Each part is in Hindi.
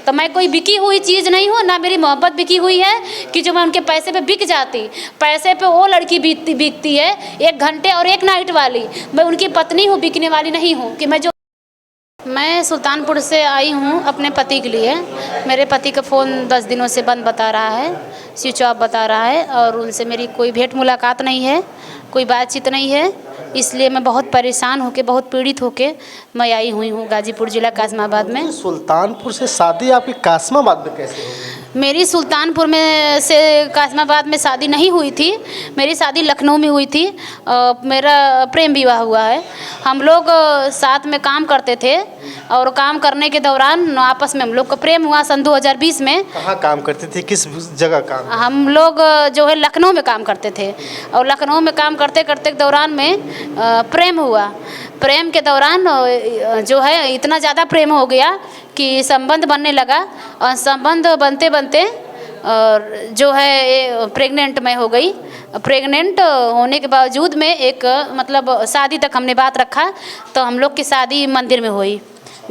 तो मैं कोई बिकी हुई चीज़ नहीं हूँ, ना मेरी मोहब्बत बिकी हुई है कि जो मैं उनके पैसे पे बिक जाती। पैसे पे वो लड़की बिकती है 1 घंटे और 1 नाइट वाली। मैं उनकी पत्नी हूँ, बिकने वाली नहीं हूँ कि मैं सुल्तानपुर से आई हूँ अपने पति के लिए। मेरे पति का फ़ोन 10 दिनों से बंद बता रहा है, स्विच ऑफ बता रहा है और उनसे मेरी कोई भेंट मुलाकात नहीं है, कोई बातचीत नहीं है। इसलिए मैं बहुत परेशान होकर, बहुत पीड़ित होकर मैं आई हुई हूँ गाजीपुर ज़िला कासमाबाद में। सुल्तानपुर से शादी आपकी कासमाबाद में कैसे हुई? मेरी सुल्तानपुर में से कासमाबाद में शादी नहीं हुई थी, मेरी शादी लखनऊ में हुई थी। मेरा प्रेम विवाह हुआ है। हम लोग साथ में काम करते थे और काम करने के दौरान आपस में हम लोग का प्रेम हुआ सन 2020 में। कहाँ काम करते थे, किस जगह काम? हम लोग जो है लखनऊ में काम करते थे और लखनऊ में काम करते करते के दौरान में प्रेम हुआ। प्रेम के दौरान जो है इतना ज़्यादा प्रेम हो गया कि संबंध बनने लगा और संबंध बनते बनते और जो है प्रेग्नेंट मैं हो गई। प्रेग्नेंट होने के बावजूद में एक मतलब शादी तक हमने बात रखा, तो हम लोग की शादी मंदिर में हुई,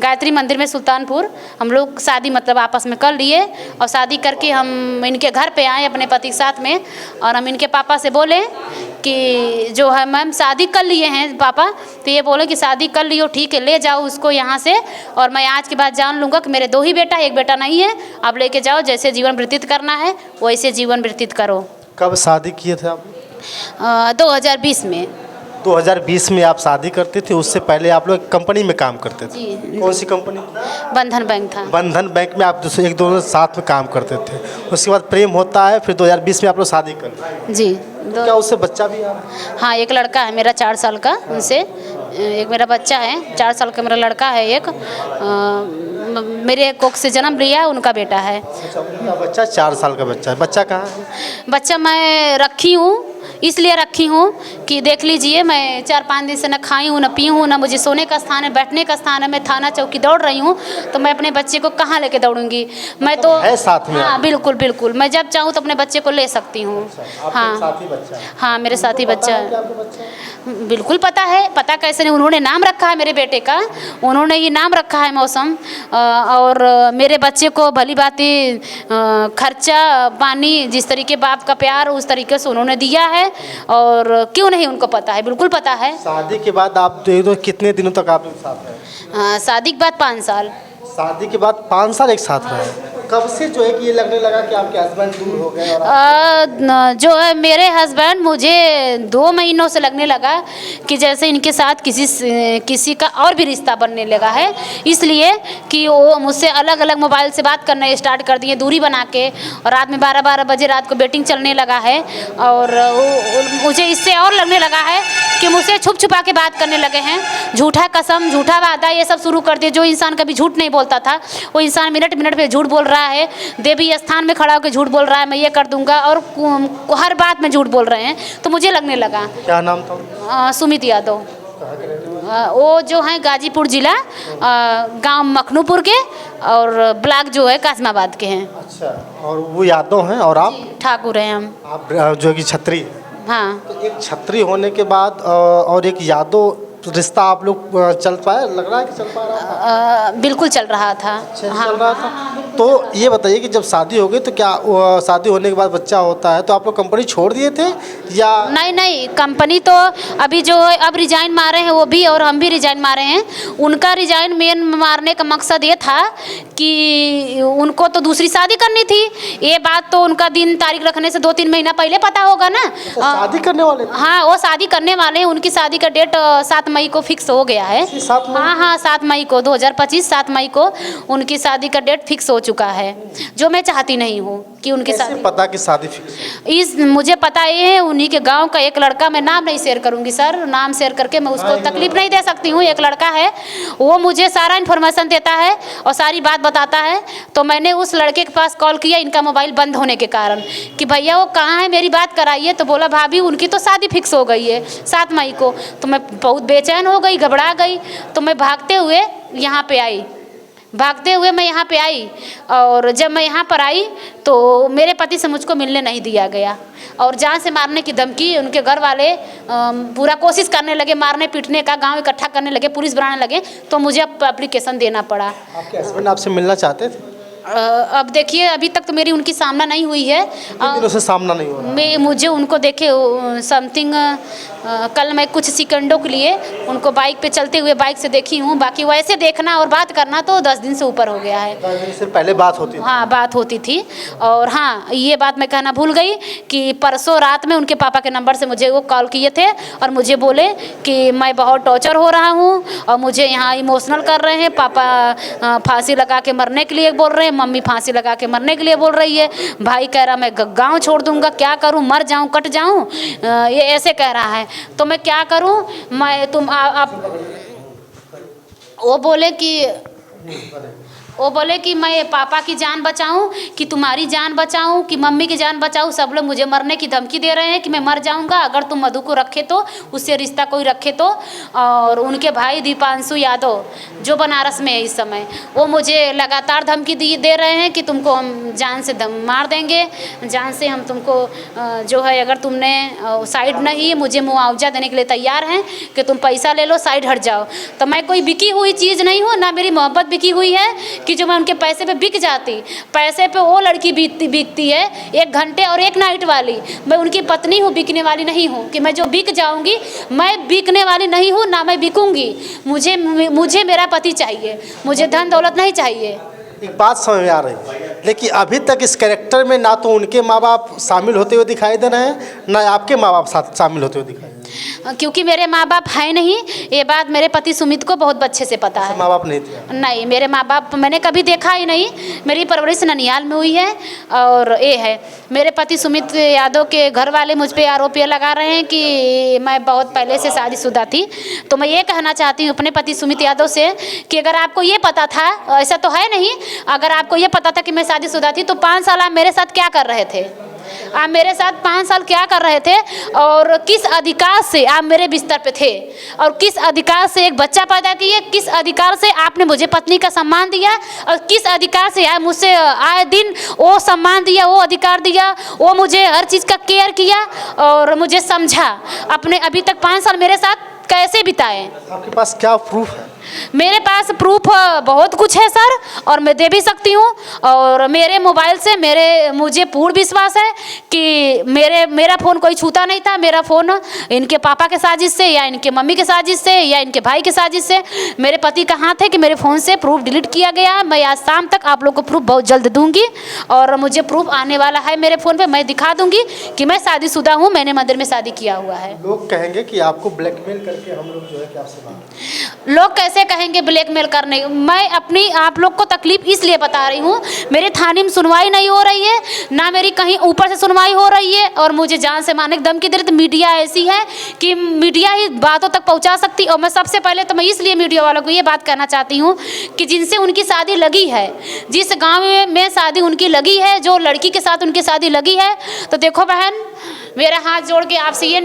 गायत्री मंदिर में सुल्तानपुर। हम लोग शादी मतलब आपस में कर लिए और शादी करके हम इनके घर पे आए अपने पति के साथ में। और हम इनके पापा से बोले कि जो है मैम शादी कर लिए हैं पापा, तो ये बोले कि शादी कर लियो, ठीक है ले जाओ उसको यहाँ से और मैं आज के बाद जान लूँगा कि मेरे 2 ही बेटा, 1 बेटा नहीं है। आप लेके जाओ, जैसे जीवन व्यतीत करना है वैसे जीवन व्यतीत करो। कब शादी किए थे आप? 2020 में। 2020 में आप शादी करते थे, उससे पहले आप लोग कंपनी में काम करते थे? जी। कौन सी कंपनी? बंधन बैंक था। बंधन बैंक में आप एक दोनों साथ में काम करते थे। उसके बाद प्रेम होता है, फिर 2020 में आप लोग शादी करते हैं। जी। क्या उससे बच्चा भी है? हाँ, एक लड़का है मेरा 4 साल का, उनसे एक मेरा बच्चा है 4 साल का, मेरा लड़का है एक। मेरे कोख से जन्म लिया, उनका बेटा है। अच्छा, उनका बच्चा 4 साल का बच्चा है। बच्चा कहाँ है? बच्चा मैं रखी हूँ, इसलिए रखी हूँ कि देख लीजिए मैं 4-5 दिन से न खाई हूँ, न पी हूँ, न मुझे सोने का स्थान है, बैठने का स्थान है। मैं थाना चौकी दौड़ रही हूँ, तो मैं अपने बच्चे को कहाँ लेके दौड़ूंगी? मैं तो है साथ में? हाँ बिल्कुल बिल्कुल, मैं जब चाहूँ तो अपने बच्चे को ले सकती हूँ। हाँ साथी बच्चा है? हाँ, मेरे साथी बच्चा है। आपका बच्चा? बिल्कुल पता है। पता कैसे नहीं, उन्होंने नाम रखा है मेरे बेटे का, उन्होंने ये नाम रखा है मौसम। और मेरे बच्चे को भली बाती खर्चा पानी जिस तरीके बाप का प्यार उस तरीके से उन्होंने दिया है। और क्यों नहीं उनको पता है, बिल्कुल पता है। शादी के बाद आप कितने दिनों तक आप लोग साथ रहे? शादी के बाद 5 साल। शादी के बाद 5 साल एक साथ रहे। कब से जो है कि ये लगने लगा कि आपके हस्बैंड दूर हो गए? और जो है मेरे हस्बैंड, मुझे 2 महीनों से लगने लगा कि जैसे इनके साथ किसी का और भी रिश्ता बनने लगा है, इसलिए कि वो मुझसे अलग अलग मोबाइल से बात करना स्टार्ट कर दिए, दूरी बना के। और रात में 12-12 बजे रात को बेटिंग चलने लगा है। और मुझे इससे और लगने लगा है कि मुझसे छुप छुपा के बात करने लगे हैं। झूठा कसम, झूठा वादा, ये सब शुरू कर दिए। जो इंसान कभी झूठ नहीं बोलता था, वो इंसान मिनट मिनट पे झूठ बोल रहा है। देवी स्थान में खड़ा होकर झूठ बोल रहा है, मैं ये कर दूंगा, और हर बात में झूठ बोल रहे हैं। तो मुझे लगने लगा। क्या नाम था? सुमित यादव। वो जो है गाजीपुर जिला, गांव मखनूपुर के, और ब्लॉक जो है कासमाबाद के हैं। अच्छा, और वो यादव हैं और आप ठाकुर हैं हम। आप जो कि छत्री? हाँ। तो एक छत्री होने के बाद और एक यादव रिश्ता आप लोग चल पाए? लग रहा है कि चल पा रहा है? बिल्कुल चल रहा था। हाँ, चल रहा था। तो ये बताइए कि जब शादी हो गई तो क्या शादी होने के बाद बच्चा होता है तो आप लोग कंपनी छोड़ दिए थे या? नहीं, कंपनी तो अभी जो अब रिजाइन मारे हैं वो भी, और हम भी रिजाइन मारे हैं। उनका रिजाइन मेन मारने का मकसद ये था कि उनको तो दूसरी शादी करनी थी। ये बात तो उनका दिन तारीख रखने से 2-3 महीना पहले पता होगा ना। शादी करने वाले? हाँ, वो शादी करने वाले हैं। उनकी शादी का डेट 7 मई को फिक्स हो गया है। 7 मई? हाँ, 7 मई को 2025 7 मई को उनकी शादी का डेट फिक्स हो चुका है, जो मैं चाहती नहीं हूँ कि उनकी शादी। पता कि शादी फिक्स? मुझे पता ये है, उन्हीं के गांव का एक लड़का, मैं नाम नहीं शेयर करूंगी सर, नाम शेयर करके मैं उसको तकलीफ नहीं दे सकती हूँ। एक लड़का है, वो मुझे सारा इन्फॉर्मेशन देता है और सारी बात बताता है। तो मैंने उस लड़के के पास कॉल किया इनका मोबाइल बंद होने के कारण कि भैया वो कहाँ है, मेरी बात कराइए। तो बोला भाभी उनकी तो शादी फिक्स हो गई है 7 मई को। तो मैं बहुत बेचैन हो गई, घबरा गई। तो मैं भागते हुए मैं यहाँ पे आई। और जब मैं यहाँ पर आई तो मेरे पति से मुझको मिलने नहीं दिया गया और जान से मारने की धमकी। उनके घर वाले पूरा कोशिश करने लगे, मारने पीटने का, गांव इकट्ठा करने लगे, पुलिस बनाने लगे। तो मुझे एप्लीकेशन देना पड़ा। आपके हस्बैंड आपसे मिलना चाहते थे? अब देखिए अभी तक तो मेरी उनकी सामना नहीं हुई है। कितने दिनों से सामना नहीं हो रहा? मुझे उनको देखे समथिंग कल मैं कुछ सेकंडों के लिए उनको बाइक पे चलते हुए बाइक से देखी हूँ। बाकी वैसे देखना और बात करना तो 10 दिन से ऊपर हो गया है। 10 दिन से पहले बात होती थी? हाँ, बात होती थी। और हाँ, ये बात मैं कहना भूल गई कि परसों रात में उनके पापा के नंबर से मुझे वो कॉल किए थे और मुझे बोले कि मैं बहुत टॉर्चर हो रहा हूँ और मुझे यहाँ इमोशनल कर रहे हैं। पापा फांसी लगा के मरने के लिए बोल रहे हैं, मम्मी फांसी लगा के मरने के लिए बोल रही है, भाई कह रहा मैं गाँव छोड़ दूँगा, क्या करूँ, मर जाऊँ, कट जाऊँ, ये ऐसे कह रहा है। तो मैं क्या करूँ, मैं तुम आप वो बोले कि मैं पापा की जान बचाऊं कि तुम्हारी जान बचाऊं कि मम्मी की जान बचाऊं, सब लोग मुझे मरने की धमकी दे रहे हैं कि मैं मर जाऊंगा अगर तुम मधु को रखे तो, उससे रिश्ता कोई रखे तो। और उनके भाई दीपांशु यादव जो बनारस में है इस समय, वो मुझे लगातार धमकी दे रहे हैं कि तुमको हम जान से मार देंगे, जान से हम तुमको जो है अगर तुमने साइड नहीं, मुझे मुआवजा देने के लिए तैयार हैं कि तुम पैसा ले लो, साइड हट जाओ। तो मैं कोई बिकी हुई चीज़ नहीं हूँ, ना मेरी मोहब्बत बिकी हुई है कि जो मैं उनके पैसे पे बिक जाती। पैसे पे वो लड़की बिकती है 1 घंटे और 1 नाइट वाली। मैं उनकी पत्नी हूँ, बिकने वाली नहीं हूँ कि मैं जो बिक जाऊँगी। मैं बिकने वाली नहीं हूँ, ना मैं बिकूँगी। मुझे मेरा पति चाहिए, मुझे धन दौलत नहीं चाहिए। एक बात समझ में आ रही है, लेकिन अभी तक इस कैरेक्टर में ना तो उनके माँ बाप शामिल होते हुए दिखाई दे रहे हैं, ना आपके माँ बाप साथ शामिल होते हुए दिखाई दे रहे हैं। क्योंकि मेरे माँ बाप है नहीं, ये बात मेरे पति सुमित को बहुत अच्छे से पता है। माँ बाप नहीं थे? नहीं, मेरे माँ बाप मैंने कभी देखा ही नहीं। मेरी परवरिश ननिहाल में हुई है। और ये है, मेरे पति सुमित यादव के घर वाले मुझ पे आरोप ये लगा रहे हैं कि मैं बहुत पहले से शादीशुदा थी। तो मैं ये कहना चाहती हूँ अपने पति सुमित यादव से कि अगर आपको ये पता था, ऐसा तो है नहीं, अगर आपको ये पता था कि मैं शादीशुदा थी तो 5 साल आप मेरे साथ क्या कर रहे थे? आप मेरे साथ 5 साल क्या कर रहे थे? और किस अधिकार से आप मेरे बिस्तर पे थे? और किस अधिकार से एक बच्चा पैदा किए? किस अधिकार से आपने मुझे पत्नी का सम्मान दिया? और किस अधिकार से आप मुझसे आए दिन वो सम्मान दिया, वो अधिकार दिया, वो मुझे हर चीज़ का केयर किया और मुझे समझा? अपने अभी तक 5 साल मेरे साथ कैसे बिताए? आपके पास क्या प्रूफ है? मेरे पास प्रूफ बहुत कुछ है सर, और मैं दे भी सकती हूँ। और मेरे मोबाइल से मुझे पूर्ण विश्वास है कि मेरा फ़ोन कोई छूता नहीं था। मेरा फ़ोन इनके पापा के साजिश से या इनके मम्मी के साजिश से या इनके भाई के साजिश से मेरे पति का हाथ है कि मेरे फ़ोन से प्रूफ डिलीट किया गया। मैं आज शाम तक आप लोग को प्रूफ बहुत जल्द दूँगी और मुझे प्रूफ आने वाला है मेरे फ़ोन पर। मैं दिखा दूँगी कि मैं शादीशुदा हूँ, मैंने मंदिर में शादी किया हुआ है। लोग कहेंगे कि आपको ब्लैकमेल करके हम लोग जो है कि आपसे बात। लोग कैसे कहेंगे ब्लैकमेल करने? मैं अपनी आप लोग को तकलीफ इसलिए बता रही हूँ, मेरे थाने में सुनवाई नहीं हो रही है, ना मेरी कहीं ऊपर से सुनवाई हो रही है और मुझे जान से मारने की धमकी दे रही। तो मीडिया ऐसी है कि मीडिया ही बातों तक पहुँचा सकती। और मैं सबसे पहले तो मैं इसलिए मीडिया वालों को ये बात कहना चाहती हूँ कि जिनसे उनकी शादी लगी है, जिस गाँव में शादी उनकी लगी है, जो लड़की के साथ उनकी शादी लगी है, तो देखो बहन, मेरा हाथ जोड़ के आपसे ये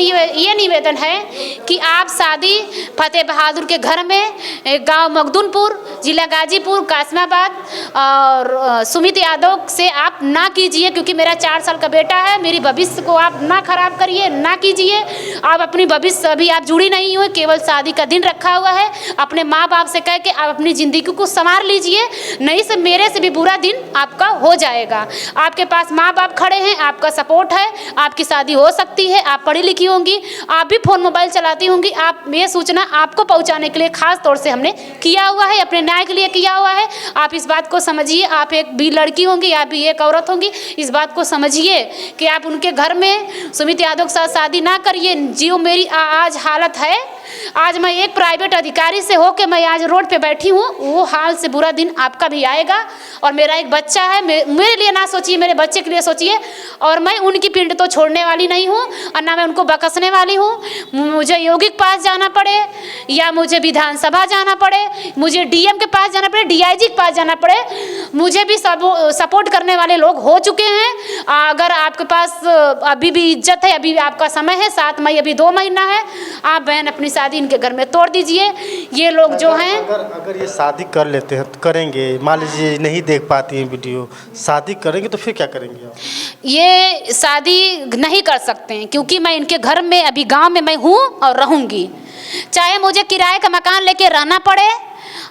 निवेदन है कि आप शादी फतेह बहादुर के घर में, गांव मखदूमपुर, जिला गाजीपुर, कासमाबाद और सुमित यादव से आप ना कीजिए। क्योंकि मेरा 4 साल का बेटा है, मेरी भविष्य को आप ना खराब करिए, ना कीजिए। आप अपनी भविष्य अभी आप जुड़ी नहीं हुई, केवल शादी का दिन रखा हुआ है। अपने माँ बाप से कह के आप अपनी ज़िंदगी को संवार लीजिए, नहीं से मेरे से भी बुरा दिन आपका हो जाएगा। आपके पास माँ बाप खड़े हैं, आपका सपोर्ट है, आपकी शादी हो सकती है। आप पढ़ी लिखी होंगी, आप भी फ़ोन मोबाइल चलाती होंगी। आप ये सूचना आपको पहुंचाने के लिए खास तौर से हमने किया हुआ है, अपने न्याय के लिए किया हुआ है। आप इस बात को समझिए, आप एक भी लड़की होंगी, आप भी एक औरत होंगी, इस बात को समझिए कि आप उनके घर में सुमित यादव के साथ शादी ना करिए। जो मेरी आज हालत है, आज मैं एक प्राइवेट अधिकारी से होकर मैं आज रोड पे बैठी हूँ, वो हाल से बुरा दिन आपका भी आएगा। और मेरा एक बच्चा है, मेरे लिए ना सोचिए, मेरे बच्चे के लिए सोचिए। और मैं उनकी पिंड तो छोड़ने वाली नहीं हूँ और ना मैं उनको बकसने वाली हूँ। मुझे योगी के पास जाना पड़े या मुझे विधानसभा जाना पड़े, मुझे डीएम के पास जाना पड़े, डीआईजी के पास जाना पड़े, मुझे भी सब सपोर्ट करने वाले लोग हो चुके हैं। अगर आपके पास अभी भी इज्जत है, अभी आपका समय है, 7 मई अभी 2 महीना है, आप बहन अपनी शादी इनके घर में तोड़ दीजिए। ये लोग जो हैं, अगर ये शादी कर लेते हैं, करेंगे, मान लीजिए नहीं देख पाती हैं वीडियो, शादी करेंगे तो फिर क्या करेंगे आप? ये शादी नहीं कर सकते हैं क्योंकि मैं इनके घर में अभी गांव में मैं हूँ और रहूँगी। चाहे मुझे किराए का मकान लेके रहना पड़े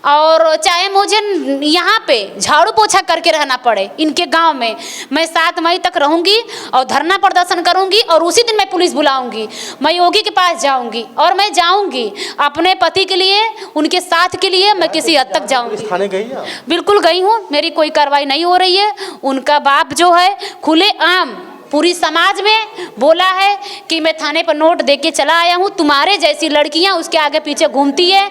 और चाहे मुझे यहाँ पे झाड़ू पोछा करके रहना पड़े इनके गांव में, मैं 7 मई तक रहूँगी और धरना प्रदर्शन करूँगी और उसी दिन मैं पुलिस बुलाऊँगी, मैं योगी के पास जाऊँगी और मैं जाऊँगी अपने पति के लिए, उनके साथ के लिए मैं किसी हद तक जाऊँगी। थाने गई आप? बिल्कुल गई हूँ, मेरी कोई कार्रवाई नहीं हो रही है। उनका बाप जो है खुले आम पूरी समाज में बोला है कि मैं थाने पर नोट दे के चला आया हूँ, तुम्हारे जैसी लड़कियाँ उसके आगे पीछे घूमती है।